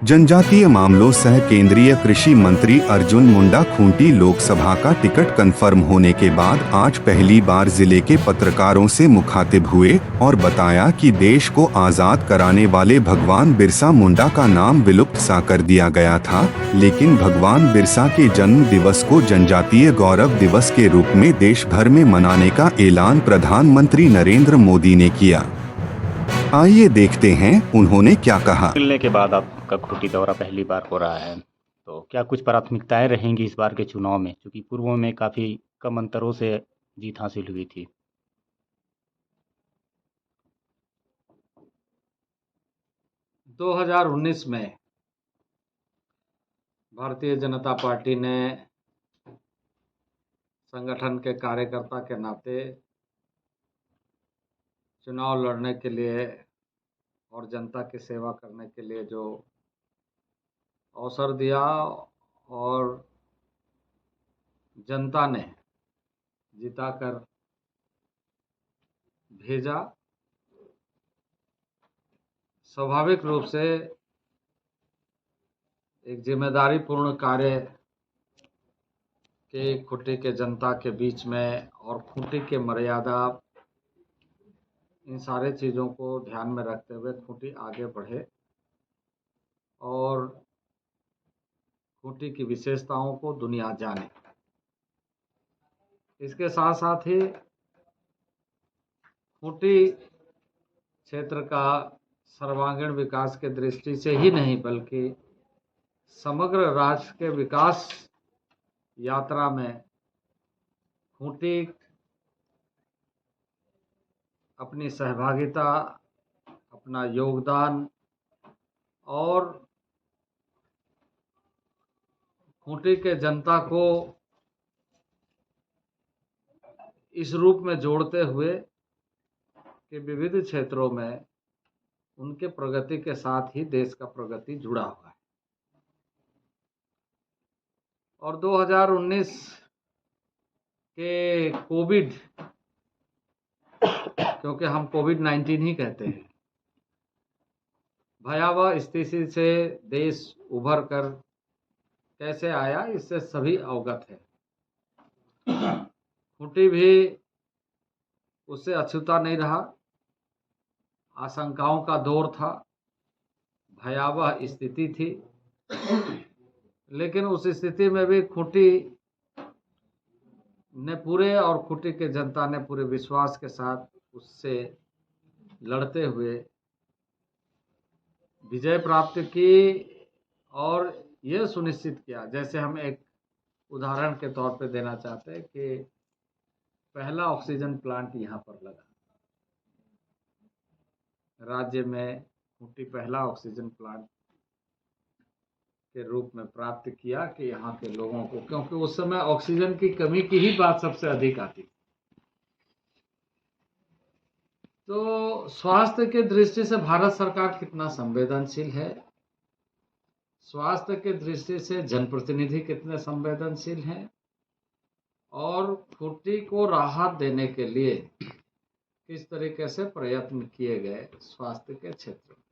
जनजातीय मामलों सह केंद्रीय कृषि मंत्री अर्जुन मुंडा खूंटी लोकसभा का टिकट कंफर्म होने के बाद आज पहली बार जिले के पत्रकारों से मुखातिब हुए और बताया कि देश को आजाद कराने वाले भगवान बिरसा मुंडा का नाम विलुप्त सा कर दिया गया था, लेकिन भगवान बिरसा के जन्म दिवस को जनजातीय गौरव दिवस के रूप में देश भर में मनाने का ऐलान प्रधानमंत्री नरेंद्र मोदी ने किया। आइए देखते हैं उन्होंने क्या कहा। मिलने के बाद आपका खूंटी दौरा पहली बार हो रहा है, तो क्या कुछ प्राथमिकताएं रहेंगी इस बार के चुनाव में, क्योंकि पूर्व में काफ़ी कम अंतरों से जीत हासिल हुई थी। 2019 में भारतीय जनता पार्टी ने संगठन के कार्यकर्ता के नाते चुनाव लड़ने के लिए और जनता की सेवा करने के लिए जो अवसर दिया और जनता ने जिताकर भेजा, स्वाभाविक रूप से एक जिम्मेदारीपूर्ण कार्य के खूंटी के जनता के बीच में और खूंटी के मर्यादा, इन सारे चीज़ों को ध्यान में रखते हुए खूंटी आगे बढ़े और खूंटी की विशेषताओं को दुनिया जाने। इसके साथ साथ ही खूंटी क्षेत्र का सर्वांगीण विकास के दृष्टि से ही नहीं, बल्कि समग्र राष्ट्र के विकास यात्रा में खूंटी अपनी सहभागिता, अपना योगदान और खूंटी के जनता को इस रूप में जोड़ते हुए कि विविध क्षेत्रों में उनके प्रगति के साथ ही देश का प्रगति जुड़ा हुआ है। और 2019 के कोविड, क्योंकि हम कोविड-19 ही कहते हैं, भयावह स्थिति से देश उभर कर कैसे आया, इससे सभी अवगत है। खूंटी भी उससे अछूता नहीं रहा। आशंकाओं का दौर था, भयावह स्थिति थी, लेकिन उस स्थिति में भी खूंटी ने पूरे और खूंटी के जनता ने पूरे विश्वास के साथ उससे लड़ते हुए विजय प्राप्त की और यह सुनिश्चित किया, जैसे हम एक उदाहरण के तौर पे देना चाहते हैं कि पहला ऑक्सीजन प्लांट यहाँ पर लगा। राज्य में खूंटी पहला ऑक्सीजन प्लांट के रूप में प्राप्त किया कि यहाँ के लोगों को, क्योंकि उस समय ऑक्सीजन की कमी की ही बात सबसे अधिक आती। तो स्वास्थ्य के दृष्टि से भारत सरकार कितना संवेदनशील है, स्वास्थ्य के दृष्टि से जनप्रतिनिधि कितने संवेदनशील हैं और खूंटी को राहत देने के लिए किस तरीके से प्रयत्न किए गए स्वास्थ्य के क्षेत्र में।